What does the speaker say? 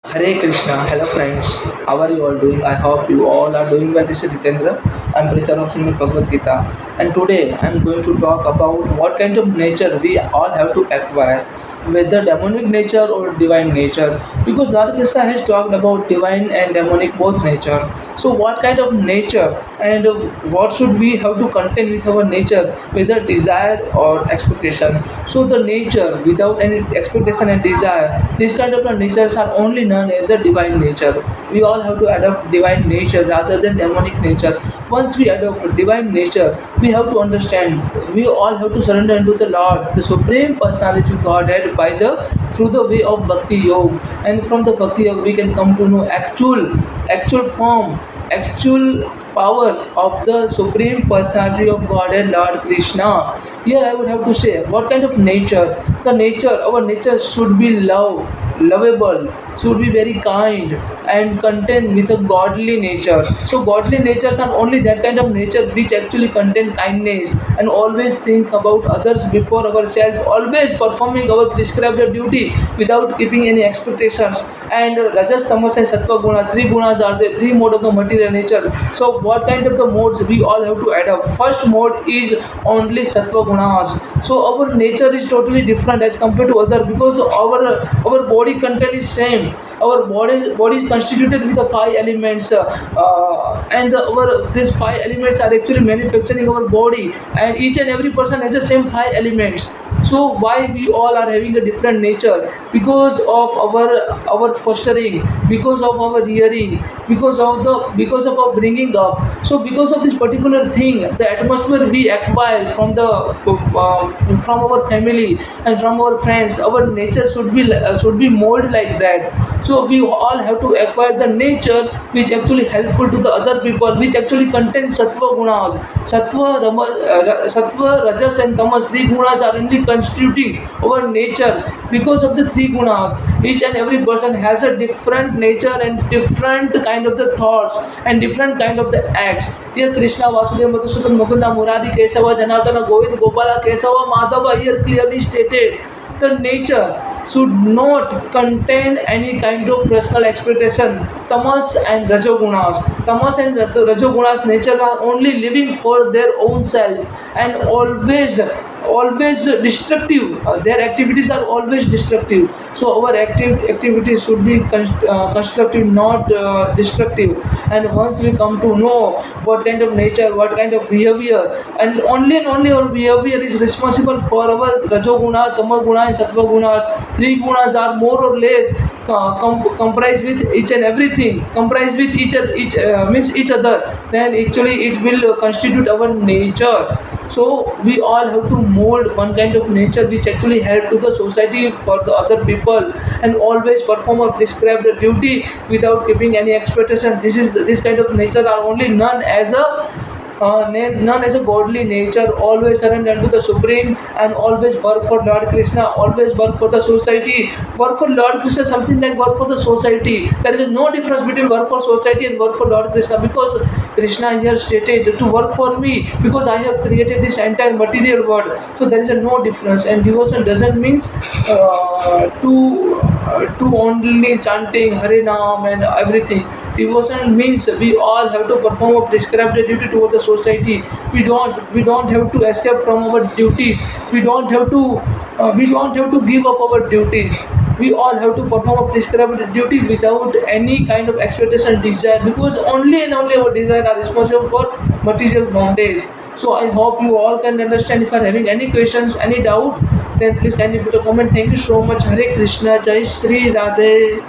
Hare Krishna, hello friends, how are you all doing? I hope you all are doing well. This is Ditendra, I'm preacher of Srimad Bhagavad Gita, and today I'm going to talk about what kind of nature we all have to acquire, whether demonic nature or divine nature, because Lord Krishna has talked about divine and demonic both nature. So, what kind of nature and what should we have to contain with our nature, whether desire or expectation? So, the nature without any expectation and desire, these kind of natures are only known as a divine nature. We all have to adopt divine nature rather than demonic nature. Once we adopt divine nature, we have to understand, we all have to surrender unto the Lord, the Supreme Personality of Godhead, by the through the way of Bhakti Yoga. And from the Bhakti Yoga, we can come to know actual form, actual power of the Supreme Personality of Godhead, Lord Krishna. Here I would have to say, what kind of nature? The nature, our nature should be lovable, should be very kind and contain with a godly nature. So godly natures are only that kind of nature which actually contain kindness and always think about others before ourselves, always performing our prescribed duty without keeping any expectations. And Rajas, Tamas and Sattva Guna, three gunas are the three mode of the material nature. So what kind of the modes we all have to adopt? First mode is only Sattva Gunas. So our nature is totally different as compared to other, because our body content is same. Our body is constituted with the five elements, and our these five elements are actually manufacturing our body, and each and every person has the same five elements. So why we all are having a different nature? Because of our fostering, because of our rearing, because of our bringing up. So because of this particular thing, the atmosphere we acquire from the from our family and from our friends, our nature should be molded like that. So we all have to acquire the nature which actually helpful to the other people, which actually contains sattva gunas. Sattva, rajas and tamas, three gunas are only constituting our nature. Because of the three gunas, each and every person has a different nature and different kind of the thoughts and different kind of the acts. Here Krishna, Vasudeva, Madhusudan, Mukunda, Murari, Kesava, Janardana, Govind, Gopala, Kesava, Madhava here clearly stated the nature should not contain any kind of personal expectation. Tamas and rajogunas, tamas and rajogunas nature are only living for their own self and always destructive. Their activities are always destructive. So our activities should be constructive, not destructive. And once we come to know what kind of nature, what kind of behavior, and only our behavior is responsible for our rajoguna, tamaguna and sattva gunas. Three gunas are more or less comprised with each and everything, comprised with means each other, then actually it will constitute our nature. So we all have to mold one kind of nature which actually help to the society, for the other people, and always perform a prescribed duty without keeping any expectation. This kind of nature are only known as a none as a godly nature. Always surrender unto the Supreme and always work for Lord Krishna, always work for the society. Work for Lord Krishna, something like work for the society. There is no difference between work for society and work for Lord Krishna, because Krishna here stated to work for me because I have created this entire material world. So there is no difference, and devotion doesn't means to only chanting Hare Nam and everything. Devotion means we all have to perform a prescribed duty toward the society. We don't have to escape from our duties. We don't have to give up our duties. We all have to perform a prescribed duty without any kind of expectation, desire, because only and only our desire are responsible for material bondage. So I hope you all can understand. If you are having any questions, any doubt, then please kindly put a comment. Thank you so much. Hare Krishna, Jai Sri Radhe.